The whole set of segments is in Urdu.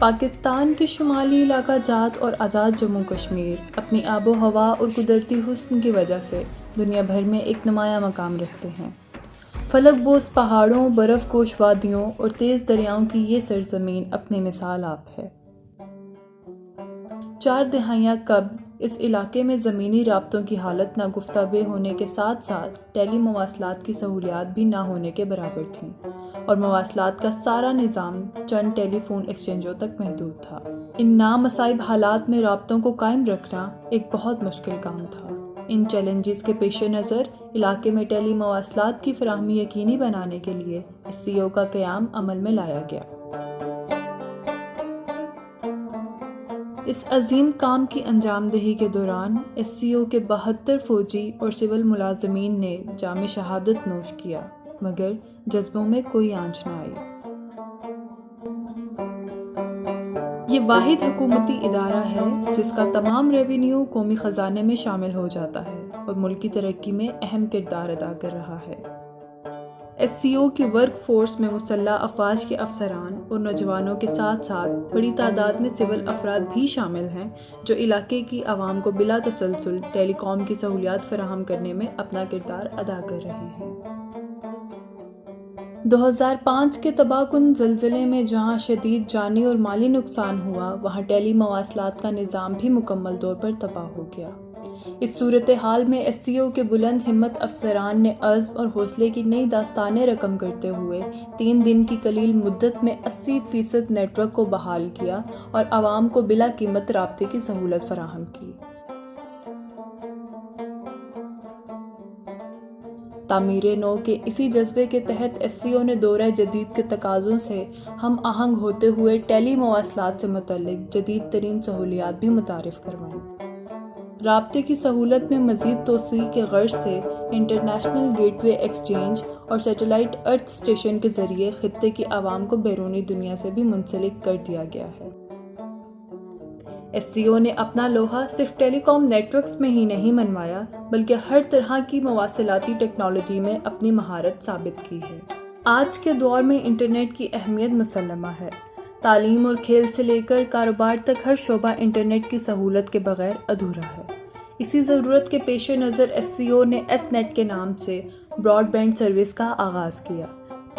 پاکستان کے شمالی علاقہ جات اور آزاد جموں کشمیر اپنی آب و ہوا اور قدرتی حسن کی وجہ سے دنیا بھر میں ایک نمایاں مقام رکھتے ہیں۔ فلک بوس پہاڑوں، برف پوش وادیوں اور تیز دریاؤں کی یہ سرزمین اپنی مثال آپ ہے۔ 4 دہائیاں قبل اس علاقے میں زمینی رابطوں کی حالت ناگفتہ بے ہونے کے ساتھ ساتھ ٹیلی مواصلات کی سہولیات بھی نہ ہونے کے برابر تھیں، اور مواصلات کا سارا نظام چند ٹیلی فون ایکسچینجوں تک محدود تھا۔ ان نامصائب حالات میں رابطوں کو قائم رکھنا ایک بہت مشکل کام تھا۔ ان چیلنجز کے پیش نظر علاقے میں ٹیلی مواصلات کی فراہمی یقینی بنانے کے لیے SCO کا قیام عمل میں لایا گیا۔ اس عظیم کام کی انجام دہی کے دوران SCO کے 72 فوجی اور سول ملازمین نے جام شہادت نوش کیا، مگر جذبوں میں کوئی آنچ نہ آئی۔ یہ واحد حکومتی ادارہ ہے جس کا تمام ریونیو قومی خزانے میں شامل ہو جاتا ہے اور ملک کی ترقی میں اہم کردار ادا کر رہا ہے۔ SCO کی ورک فورس میں مسلح افواج کے افسران اور نوجوانوں کے ساتھ ساتھ بڑی تعداد میں سول افراد بھی شامل ہیں جو علاقے کی عوام کو بلا تسلسل ٹیلی کام کی سہولیات فراہم کرنے میں اپنا کردار ادا کر رہے ہیں۔ 2005 کے تباہ کن زلزلے میں جہاں شدید جانی اور مالی نقصان ہوا، وہاں ٹیلی مواصلات کا نظام بھی مکمل طور پر تباہ ہو گیا۔ اس صورتحال میں SCO کے بلند ہمت افسران نے عزم اور حوصلے کی نئی داستانیں رقم کرتے ہوئے 3 دن کی قلیل مدت میں 80% نیٹ ورک کو بحال کیا اور عوام کو بلا قیمت رابطے کی سہولت فراہم کی۔ تعمیر نو کے اسی جذبے کے تحت SCO نے دورہ جدید کے تقاضوں سے ہم آہنگ ہوتے ہوئے ٹیلی مواصلات سے متعلق جدید ترین سہولیات بھی متعارف کروائیں۔ رابطے کی سہولت میں مزید توسیع کے غرض سے انٹرنیشنل گیٹ وے ایکسچینج اور سیٹلائٹ ارتھ اسٹیشن کے ذریعے خطے کی عوام کو بیرونی دنیا سے بھی منسلک کر دیا گیا ہے۔ SCO نے اپنا لوہا صرف ٹیلی کام نیٹ ورکس میں ہی نہیں منوایا بلکہ ہر طرح کی مواصلاتی ٹیکنالوجی میں اپنی مہارت ثابت کی ہے۔ آج کے دور میں انٹرنیٹ کی اہمیت مسلمہ ہے۔ تعلیم اور کھیل سے لے کر کاروبار تک ہر شعبہ انٹرنیٹ کی سہولت کے بغیر ادھورا ہے۔ اسی ضرورت کے پیش نظر SCO نے SNET کے نام سے براڈ بینڈ سروس کا آغاز کیا۔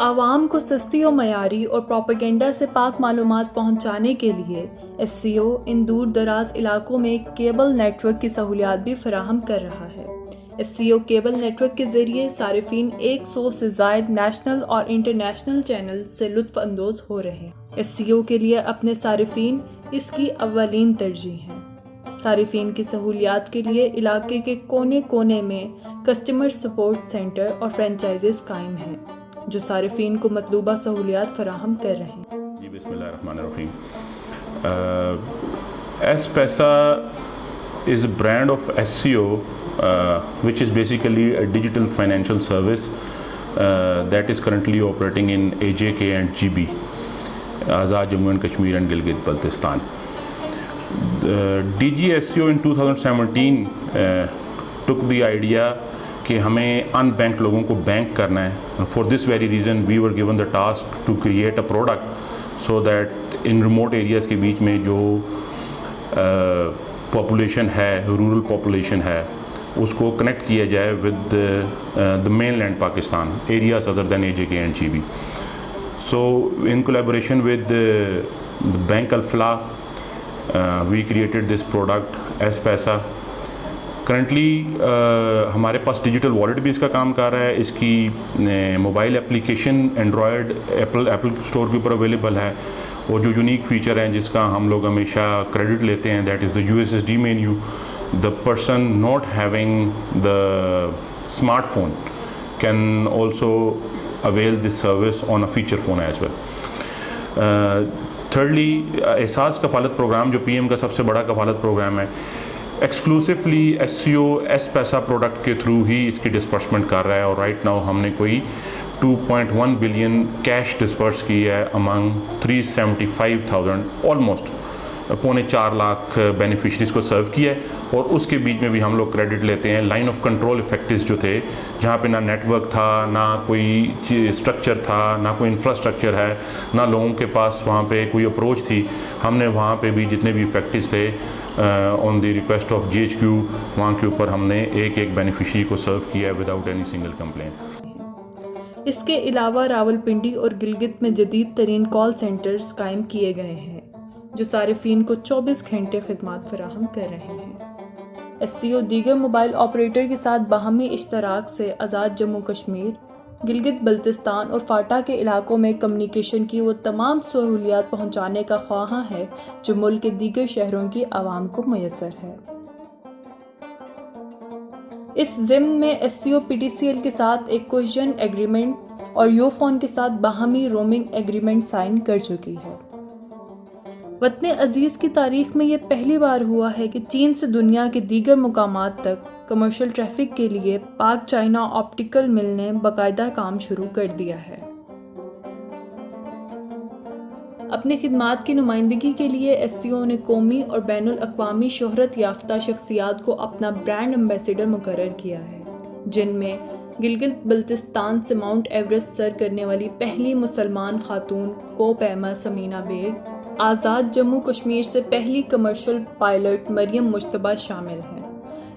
عوام کو سستی و معیاری اور پروپیگنڈا سے پاک معلومات پہنچانے کے لیے SCO ان دور دراز علاقوں میں کیبل نیٹ ورک کی سہولیات بھی فراہم کر رہا ہے۔ SCO کیبل نیٹ ورک کے ذریعے صارفین 100 سے زائد نیشنل اور انٹرنیشنل چینل سے لطف اندوز ہو رہے ہیں۔ SCO کے لیے اپنے صارفین اس کی اولین ترجیح ہیں۔ صارفین کی سہولیات کے لیے علاقے کے کونے کونے میں کسٹمر سپورٹ سینٹر اور فرنچائزز قائم ہیں جو صارفین کو مطلوبہ سہولیات فراہم کر رہے ہیں۔ جی بسم اللہ الرحمن الرحیم۔ ایس پیسہ is a brand of SCO which is basically a digital financial service that is currently operating in AJK and GB, Azad Jammu and Kashmir and Gilgit Baltistan. DG SCO in 2017 took the idea کہ ہمیں ان بینک لوگوں کو بینک کرنا ہے۔ For this very reason we were given the task to create a product so that in remote areas کے بیچ میں جو پاپولیشن ہے، رورل پاپولیشن ہے، اس کو کنیکٹ کیا جائے with the mainland Pakistan areas other than AJK and GB. So in collaboration with bank Alfalah we created this product S Paisa. Currently ہمارے پاس ڈیجیٹل والیٹ بھی اس کا کام کر رہا ہے. اس کی mobile application Android apple store کے اوپر اویلیبل ہے، اور جو یونیک فیچر ہیں جس کا ہم لوگ ہمیشہ کریڈٹ لیتے ہیں that is the USSD menu. The person not having the smart phone can also avail this service on a feature phone as well. Thirdly Ehsaas Kafaalat programme جو PM کا سب سے بڑا کفالت پروگرام ہے. ایکسکلوسivلی SCO ایس پیسہ پروڈکٹ کے تھرو ہی اس کی ڈسپرسمنٹ کر رہا ہے، اور رائٹ ناؤ ہم نے کوئی 2.1 بلین کیش ڈسپرس کی ہے امنگ 375,000 آلموسٹ 3.25 لاکھ بینیفیشریز کو سرو کیا ہے. اور اس کے بیچ میں بھی ہم لوگ کریڈٹ لیتے ہیں. لائن آف کنٹرول افیکٹس جو تھے، جہاں پہ نہ نیٹ ورک تھا، نہ کوئی اسٹرکچر تھا، نہ کوئی انفراسٹرکچر ہے، نہ لوگوں کے پاس وہاں پہ کوئی اپروچ تھی، ہم نے وہاں پہ بھی جتنے بھی افیکٹس تھے آن دی ریکویسٹ آف GHQ وہاں کے اوپر ہم نے ایک بینیفیشری کو سرو کیا ہے وداؤٹ اینی سنگل کمپلین. اس کے علاوہ راولپنڈی اور گلگت میں جدید ترین کال سینٹرز قائم کیے گئے ہیں جو صارفین کو 24 گھنٹے خدمات فراہم کر رہے ہیں. SCO دیگر موبائل آپریٹر کے ساتھ باہمی اشتراک سے آزاد جموں کشمیر، گلگت بلتستان اور فاٹا کے علاقوں میں کمیونیکیشن کی وہ تمام سہولیات پہنچانے کا خواہاں ہے جو ملک کے دیگر شہروں کی عوام کو میسر ہے. اس ضمن میں SCO PTCL کے ساتھ ایک کوہیژن ایگریمنٹ اور یوفون کے ساتھ باہمی رومنگ ایگریمنٹ سائن کر چکی ہے. وطن عزیز کی تاریخ میں یہ پہلی بار ہوا ہے کہ چین سے دنیا کے دیگر مقامات تک کمرشل ٹریفک کے لیے پاک چائنا آپٹیکل مل نے باقاعدہ کام شروع کر دیا ہے. اپنی خدمات کی نمائندگی کے لیے SCO نے قومی اور بین الاقوامی شہرت یافتہ شخصیات کو اپنا برانڈ ایمبیسڈر مقرر کیا ہے، جن میں گلگت بلتستان سے ماؤنٹ ایورسٹ سر کرنے والی پہلی مسلمان خاتون کو پیما سمینہ بیگ، آزاد جموں کشمیر سے پہلی کمرشل پائلٹ مریم مجتبیٰ شامل ہیں،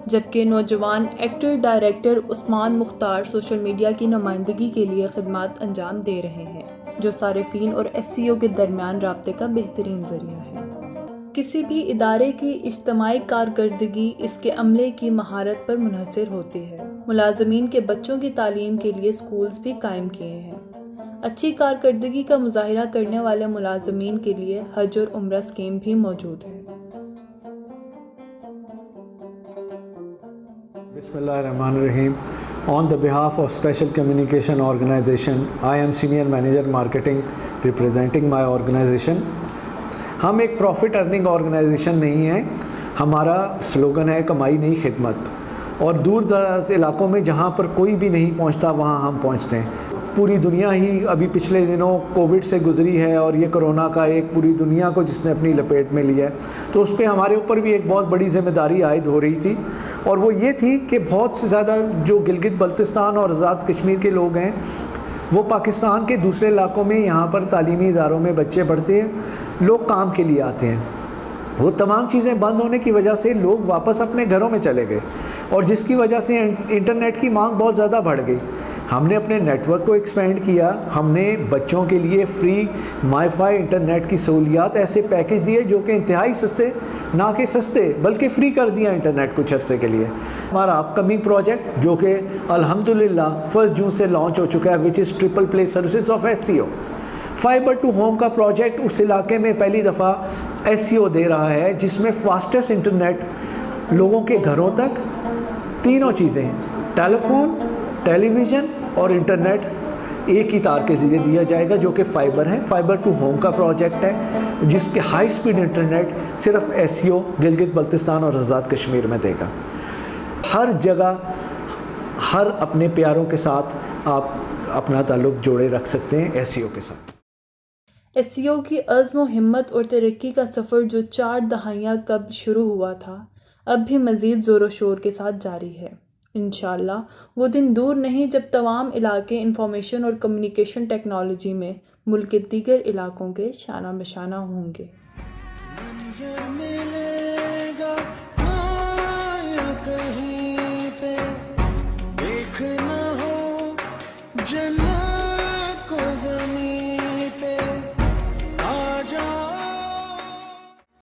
جبکہ نوجوان ایکٹر ڈائریکٹر عثمان مختار سوشل میڈیا کی نمائندگی کے لیے خدمات انجام دے رہے ہیں، جو صارفین اور SCO کے درمیان رابطے کا بہترین ذریعہ ہے. کسی بھی ادارے کی اجتماعی کارکردگی اس کے عملے کی مہارت پر منحصر ہوتی ہے. ملازمین کے بچوں کی تعلیم کے لیے اسکولز بھی قائم کیے ہیں. اچھی کارکردگی کا مظاہرہ کرنے والے ملازمین کے لیے حج اور عمرہ اسکیم بھی موجود ہے. بسم اللہ الرحمن الرحیم. On the behalf of Special Communication Organization, I am Senior Manager Marketing representing my organization. ہم ایک پروفٹ ارننگ آرگنائزیشن نہیں ہیں. ہمارا سلوگن ہے کمائی نہیں خدمت، اور دور دراز علاقوں میں جہاں پر کوئی بھی نہیں پہنچتا وہاں ہم پہنچتے ہیں. پوری دنیا ہی ابھی پچھلے دنوں کووڈ سے گزری ہے، اور یہ کرونا کا ایک پوری دنیا کو جس نے اپنی لپیٹ میں لیا ہے، تو اس پہ ہمارے اوپر بھی ایک بہت بڑی ذمہ داری عائد ہو رہی تھی، اور وہ یہ تھی کہ بہت سے زیادہ جو گلگت بلتستان اور آزاد کشمیر کے لوگ ہیں وہ پاکستان کے دوسرے علاقوں میں یہاں پر تعلیمی اداروں میں بچے پڑھتے ہیں، لوگ کام کے لیے آتے ہیں. وہ تمام چیزیں بند ہونے کی وجہ سے لوگ واپس اپنے گھروں میں چلے گئے، اور جس کی وجہ سے انٹرنیٹ کی مانگ بہت زیادہ بڑھ گئی. ہم نے اپنے نیٹ ورک کو ایکسپینڈ کیا. ہم نے بچوں کے لیے فری وائی فائی انٹرنیٹ کی سہولیات ایسے پیکج دیے جو کہ انتہائی سستے، نہ کہ سستے بلکہ فری کر دیا انٹرنیٹ کچھ عرصے کے لیے. ہمارا اپ کمنگ پروجیکٹ جو کہ الحمدللہ 1 جون سے لانچ ہو چکا ہے، which is triple play services of SCO. Fibre to home کا پروجیکٹ اس علاقے میں پہلی دفعہ SCO دے رہا ہے، جس میں فاسٹسٹ انٹرنیٹ لوگوں کے گھروں تک تینوں چیزیں، ٹیلی فون، ٹیلی ویژن اور انٹرنیٹ ایک ہی تار کے ذریعے دیا جائے گا، جو کہ فائبر ہے. فائبر ٹو ہوم کا پروجیکٹ ہے جس کے ہائی سپیڈ انٹرنیٹ صرف SCO گلگت بلتستان اور آزاد کشمیر میں دے گا. ہر جگہ ہر اپنے پیاروں کے ساتھ آپ اپنا تعلق جوڑے رکھ سکتے ہیں SCO کے ساتھ. SCO کی عزم و ہمت اور ترقی کا سفر جو 4 دہائیاں قبل شروع ہوا تھا، اب بھی مزید زور و شور کے ساتھ جاری ہے. انشاءاللہ وہ دن دور نہیں جب تمام علاقے انفارمیشن اور کمیونیکیشن ٹیکنالوجی میں ملک کے دیگر علاقوں کے شانہ بشانہ ہوں گے. منظر ملے